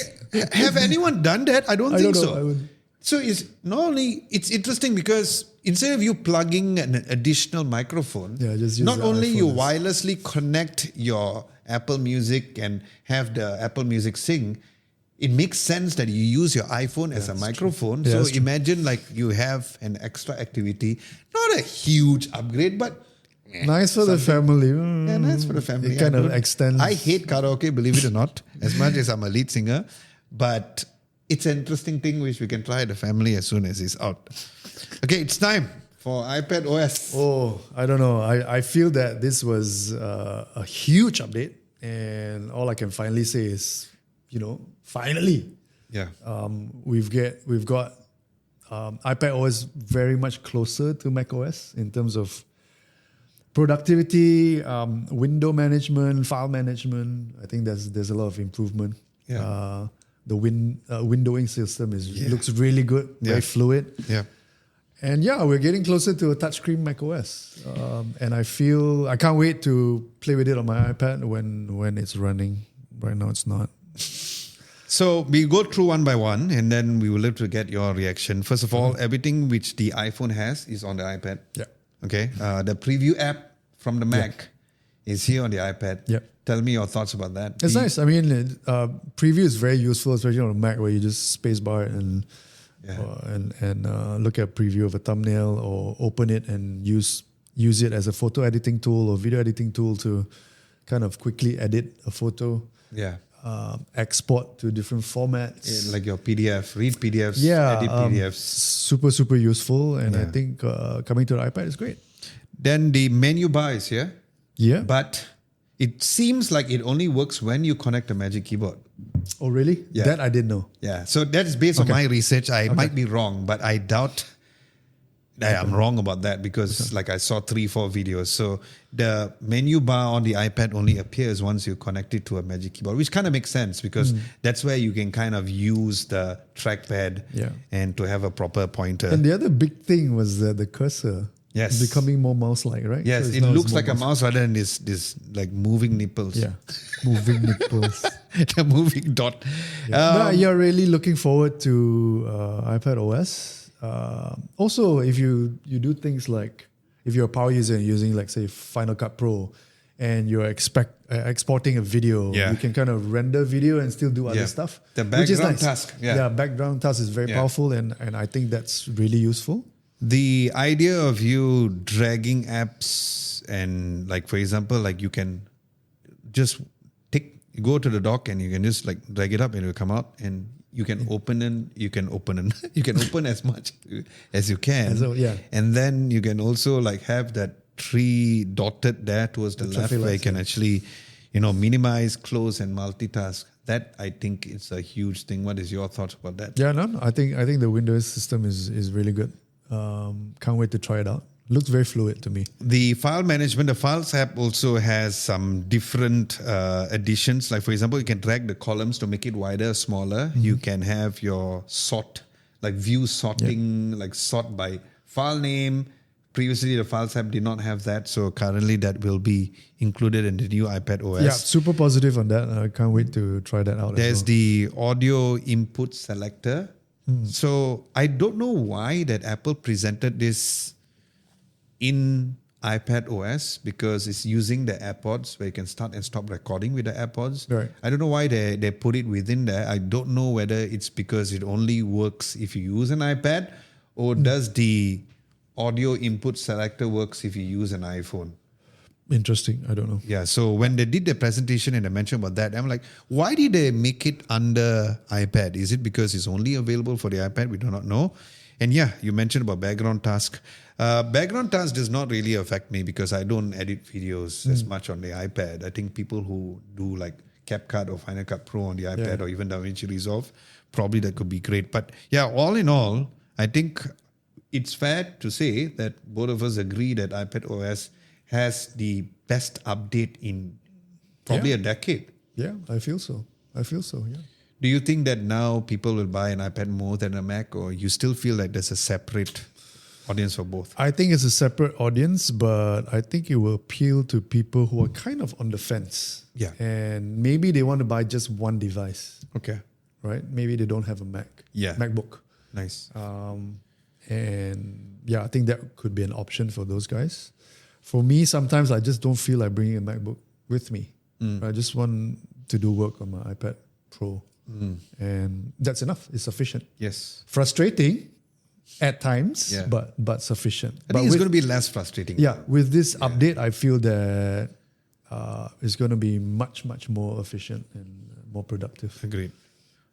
Have anyone done that? I don't think so. So it's interesting because instead of you plugging an additional microphone, just use not the only you iPhone wirelessly connect your Apple Music and have the Apple Music sing, it makes sense that you use your iPhone as a microphone. So imagine like you have an extra activity, not a huge upgrade, but nice for the family. Yeah, nice for the family. It kind of extends. I hate karaoke, believe it or not, as much as I'm a lead singer. But it's an interesting thing which we can try the family as soon as it's out. Okay, it's time for iPadOS. Oh, I don't know. I feel that this was a huge update. And all I can finally say is, finally. Yeah. We've got iPadOS very much closer to macOS in terms of productivity, window management, file management. I think there's a lot of improvement. Yeah. The windowing system looks really good, very fluid. Yeah. And we're getting closer to a touchscreen macOS. And I can't wait to play with it on my iPad when it's running. Right now it's not. So we go through one by one and then we will love to get your reaction. First of all, everything which the iPhone has is on the iPad. Yeah. Okay. The preview app from the Mac is here on the iPad. Yeah. Tell me your thoughts about that. It's nice. I mean, preview is very useful, especially on a Mac where you just spacebar and look at a preview of a thumbnail or open it and use it as a photo editing tool or video editing tool to kind of quickly edit a photo. Yeah. Export to different formats. Like your PDF, read PDFs, edit PDFs. Super, super useful. And I think coming to the iPad is great. Then the menu bar is here. Yeah. But it seems like it only works when you connect a Magic Keyboard. Oh, really? Yeah. That I didn't know. Yeah. So that's based on my research. I might be wrong, but I doubt I'm wrong about that because like I saw 3-4 videos. So the menu bar on the iPad only appears once you connect it to a Magic Keyboard, which kind of makes sense because that's where you can kind of use the trackpad and to have a proper pointer. And the other big thing was the cursor. Yes. Becoming more mouse-like, right? Yes, So it looks like a mouse rather than this like moving nipples. Yeah, moving nipples. The moving dot. You're really looking forward to iPadOS. Also, if you do things like, if you're a power user and using like say Final Cut Pro and you're exporting a video, you can kind of render video and still do other stuff. The background which is nice. task. Yeah, background task is very powerful and I think that's really useful. The idea of you dragging apps and like, for example, like you can just go to the dock and you can just like drag it up and it will come out and you can open as much as you can. And then you can also like have that tree dotted there towards the left where you can actually, minimize, close and multitask. That I think is a huge thing. What is your thoughts about that? Yeah, I think the Windows system is really good. Can't wait to try it out. Looks very fluid to me. The file management, the Files app also has some different additions. Like for example, you can drag the columns to make it wider, smaller. You can have your sort, like view sorting, like sort by file name. Previously, the Files app did not have that. So currently that will be included in the new iPadOS. Yeah, super positive on that. I can't wait to try that out. There's as well. the audio input selector. So I don't know why that Apple presented this in iPadOS, because it's using the AirPods where you can start and stop recording with the AirPods. Right. I don't know why they put it within there. I don't know whether it's because it only works if you use an iPad, or does the audio input selector works if you use an iPhone. Interesting. I don't know. Yeah, so when they did the presentation and they mentioned about that, I'm like, why did they make it under iPad? Is it because it's only available for the iPad? We do not know. And yeah, you mentioned about background task. Background task does not really affect me because I don't edit videos as much on the iPad. I think people who do like CapCut or Final Cut Pro on the iPad or even DaVinci Resolve, probably that could be great. But yeah, all in all, I think it's fair to say that both of us agree that iPadOS has the best update in probably a decade. Yeah, I feel so. Yeah. Do you think that now people will buy an iPad more than a Mac, or you still feel like there's a separate audience for both? I think it's a separate audience, but I think it will appeal to people who are kind of on the fence. Yeah. And maybe they want to buy just one device, Okay. right? Maybe they don't have a MacBook. Nice. And yeah, I think that could be an option for those guys. For me, sometimes I just don't feel like bringing a MacBook with me. I just want to do work on my iPad Pro. And that's enough. It's sufficient. Yes. Frustrating at times, but sufficient. I think it's going to be less frustrating. Yeah, with this update, I feel that it's going to be much, much more efficient and more productive. Agreed.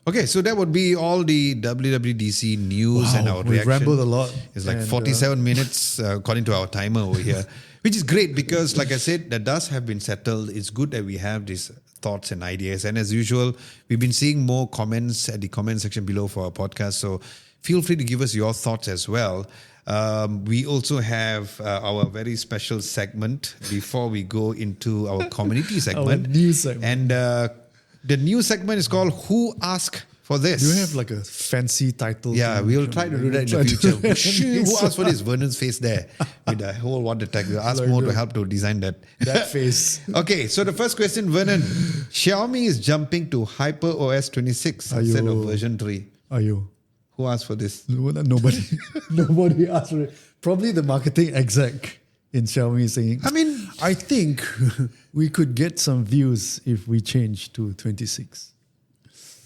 Okay, so that would be all the WWDC news and our we reaction. rambled a lot. It's like and, 47 minutes according to our timer over here, which is great because, like I said, that does have been settled. It's good that we have these thoughts and ideas. And as usual, we've been seeing more comments at the comment section below for our podcast. So feel free to give us your thoughts as well. We also have our very special segment before we go into our community segment. Our news segment. And the new segment is called Who Asked for This? Do you have like a fancy title? Yeah, we'll try to do that in the future. Who asked for this? Vernon's face there with the whole water tag. We'll ask Mo to help to design that. That face. Okay, so the first question, Vernon. Xiaomi is jumping to HyperOS 26 instead of version 3. Are you? Who asked for this? Nobody. Nobody asked for it. Probably the marketing exec in Xiaomi saying, I think we could get some views if we change to 26.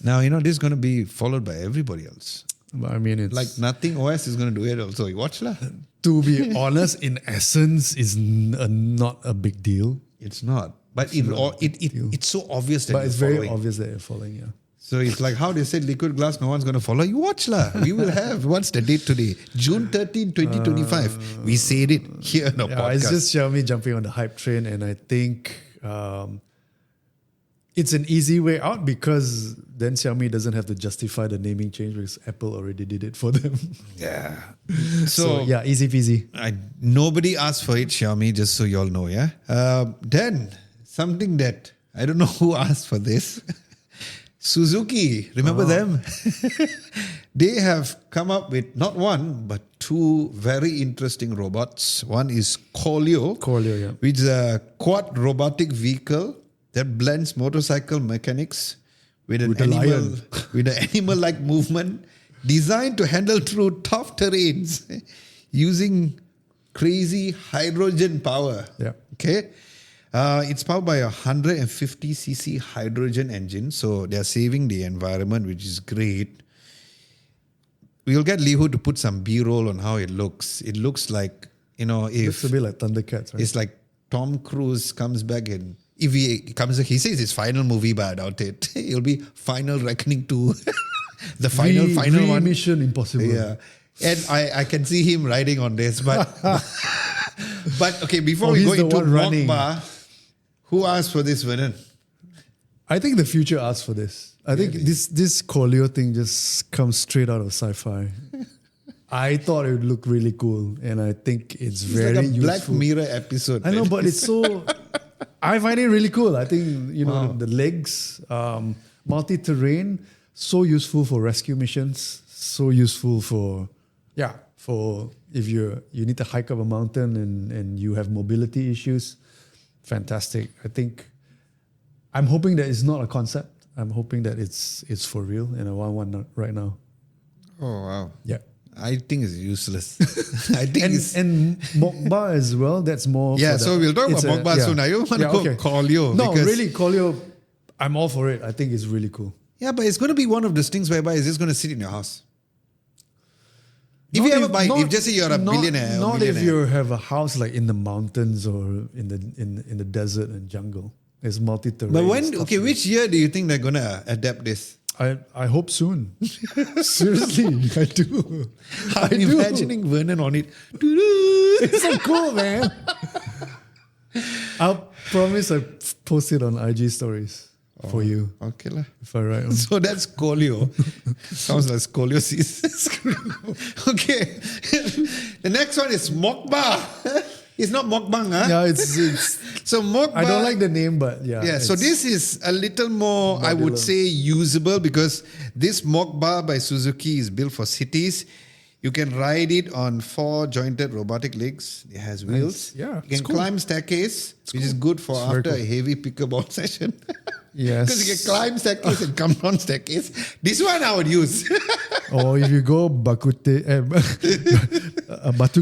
Now, this is going to be followed by everybody else. It's like nothing OS is going to do it also. You watch lah. To be honest, in essence, is not a big deal. It's not. But it's so obvious that but you're it's following. very obvious that you're following, yeah. So it's like how they said liquid glass, no one's going to follow. You watch lah. We will have, what's the date today? June 13, 2025. We said it here in the podcast. It's just Xiaomi jumping on the hype train, and I think it's an easy way out because then Xiaomi doesn't have to justify the naming change because Apple already did it for them. Yeah. So yeah, easy peasy. Nobody asked for it, Xiaomi, just so you all know, yeah? Then, something that, I don't know who asked for this. Suzuki, remember them? They have come up with not one, but two very interesting robots. One is Kolio, yeah. which is a quad robotic vehicle that blends motorcycle mechanics with an animal-like movement, designed to handle through tough terrains using crazy hydrogen power. Yeah. Okay. It's powered by a 150cc hydrogen engine, so they're saving the environment, which is great. We'll get Lihu to put some B-roll on how it looks. It looks like, if... Looks a bit like Thundercats, right? It's like Tom Cruise comes back and... If he comes, he says his final movie, but I doubt it. It'll be Final Reckoning 2. The final one. Mission Impossible. Yeah. And I can see him riding on this, but... But okay, before we go into Walk, who asked for this, Vernon? I think the future asked for this. I think this Kolio thing just comes straight out of sci-fi. I thought it would look really cool, and I think it's very like a useful. Black Mirror episode. I know, man. but it's so. I find it really cool. I think the legs, multi-terrain, so useful for rescue missions. So useful for if you need to hike up a mountain and you have mobility issues. Fantastic. I think I'm hoping that it's not a concept. I'm hoping that it's for real, and I want one right now. Oh wow. Yeah. I think it's useless. I think and Mokba as well. That's more. Yeah, so we'll talk about it's Mokba soon. I don't want to go Collio. No, really, Collio. I'm all for it. I think it's really cool. Yeah, but it's going to be one of those things whereby it's just going to sit in your house. If you ever buy, if just say you're a billionaire, not if you have a house like in the mountains or in the desert and jungle. It's multi-terrain. But which year do you think they're going to adapt this? I hope soon. Seriously, I do. I'm imagining Vernon on it. It's so cool, man. I'll promise I post it on IG stories for you. Okay lah. If I write. So that's Collio. Sounds like scoliosis. Okay. The next one is Mokba. It's not mukbang, huh? Yeah, it's so mukbang. I don't like the name, but yeah. Yeah, so this is a little more, modular. I would say, usable because this mokba by Suzuki is built for cities. You can ride it on 4 jointed robotic legs. It has wheels. Yeah, you can climb staircase, which is good for after a heavy pickleball session. Yes. Because you can climb staircase and come down staircase. This one I would use. Or if you go Batu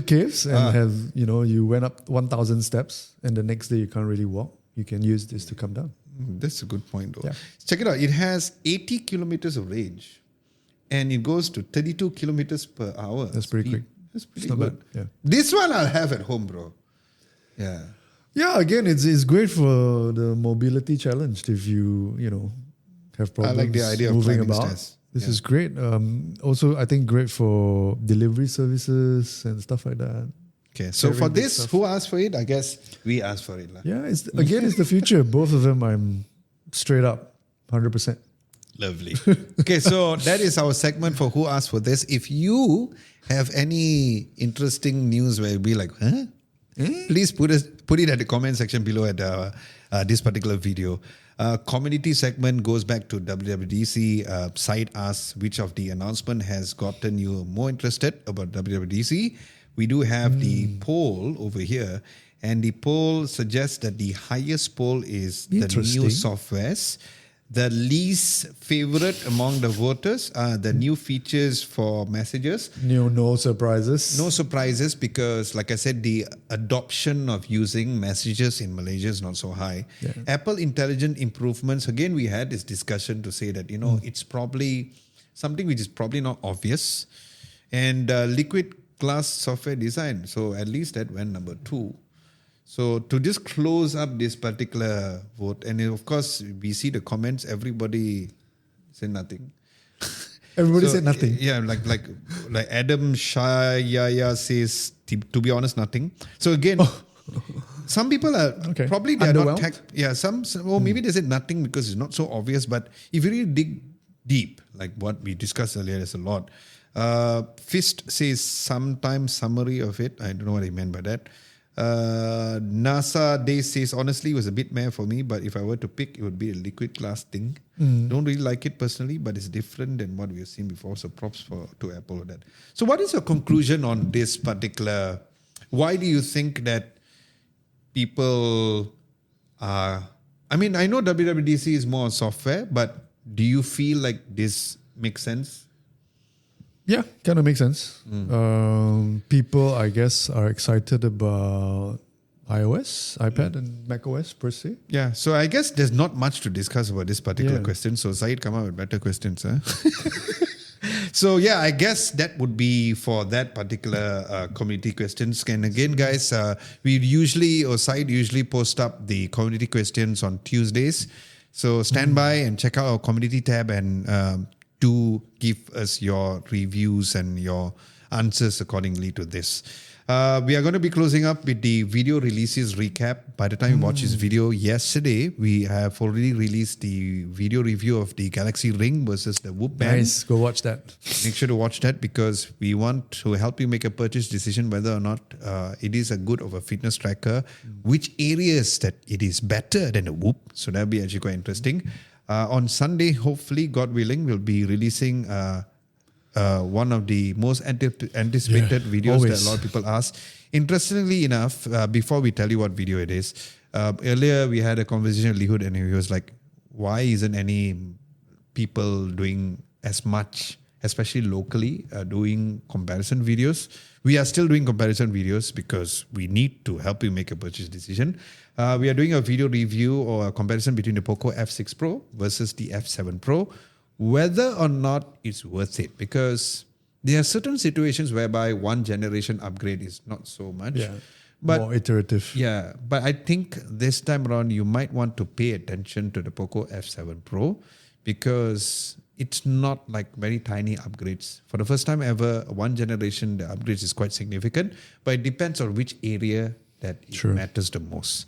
Caves and have, you went up 1,000 steps and the next day you can't really walk, you can use this to come down. That's a good point though. Yeah. Check it out. It has 80 kilometers of range and it goes to 32 kilometers per hour. That's pretty quick. That's pretty good. Bad. Yeah. This one I'll have at home, bro. Yeah. Yeah, again, it's great for the mobility challenge if you have problems I like the idea of moving climbing about. stairs. This is great. Also, I think great for delivery services and stuff like that. Okay, so for this, who asked for it? I guess we asked for it. Yeah, it's the future. Both of them, I'm straight up, 100%. Lovely. Okay, so that is our segment for who asked for this. If you have any interesting news where you'll be like, huh? Please put it at the comment section below at this particular video. Community segment goes back to WWDC. Site asks which of the announcement has gotten you more interested about WWDC. We do have the poll over here, and the poll suggests that the highest poll is the new softwares. The least favorite among the voters are the new features for messages. No surprises. No surprises because, like I said, the adoption of using messages in Malaysia is not so high. Yeah. Apple Intelligent improvements, again, we had this discussion to say that, it's probably something which is probably not obvious. And liquid glass software design. So at least that went number 2. So to just close up this particular vote, and of course we see the comments, everybody said nothing. Everybody said nothing. Yeah, like Adam Shayaya says, to be honest, nothing. So again, some people are probably they are not tech. Yeah, maybe they said nothing because it's not so obvious. But if you really dig deep, like what we discussed earlier, there's a lot. Fist says sometime summary of it. I don't know what he meant by that. NASA Day says honestly it was a bit meh for me, but if I were to pick, it would be a liquid glass thing. Don't really like it personally, but it's different than what we've seen before. So props to Apple for that. So what is your conclusion on this particular? Why do you think that people are? I mean, I know WWDC is more software, but do you feel like this makes sense? Yeah, kind of makes sense. People, I guess, are excited about iOS, iPad, and macOS per se. Yeah, so I guess there's not much to discuss about this particular question. So Said, come up with better questions. Huh? So yeah, I guess that would be for that particular community questions. And again, guys, Said usually post up the community questions on Tuesdays. So stand by and check out our community tab and do give us your reviews and your answers accordingly to this. We are going to be closing up with the video releases recap. By the time you watch this video yesterday, we have already released the video review of the Galaxy Ring versus the Whoop Band. Nice, go watch that. Make sure to watch that because we want to help you make a purchase decision whether or not it is a good of a fitness tracker, which areas that it is better than the Whoop. So that'll be actually quite interesting. On Sunday, hopefully, God willing, we'll be releasing one of the most anticipated videos that a lot of people ask. Interestingly enough, before we tell you what video it is, earlier we had a conversation with Lihud and he was like, why isn't any people doing as much, especially locally, doing comparison videos? We are still doing comparison videos because we need to help you make a purchase decision. We are doing a video review or a comparison between the Poco F6 Pro versus the F7 Pro, whether or not it's worth it, because there are certain situations whereby one generation upgrade is not so much. Yeah, but more iterative. Yeah, but I think this time around you might want to pay attention to the Poco F7 Pro because it's not like very tiny upgrades. For the first time ever, one generation, the upgrades is quite significant, but it depends on which area that it matters the most.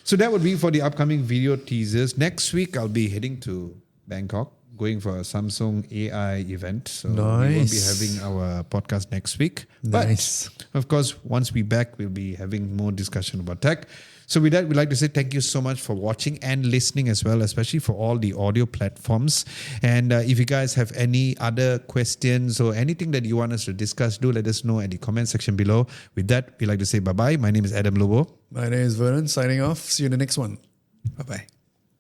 So that would be for the upcoming video teasers. Next week, I'll be heading to Bangkok, going for a Samsung AI event. So we won't be having our podcast next week. Nice. But of course, once we're back, we'll be having more discussion about tech. So with that, we'd like to say thank you so much for watching and listening as well, especially for all the audio platforms. And if you guys have any other questions or anything that you want us to discuss, do let us know in the comment section below. With that, we'd like to say bye-bye. My name is Adam Lobo. My name is Vernon, signing off. See you in the next one. Bye-bye.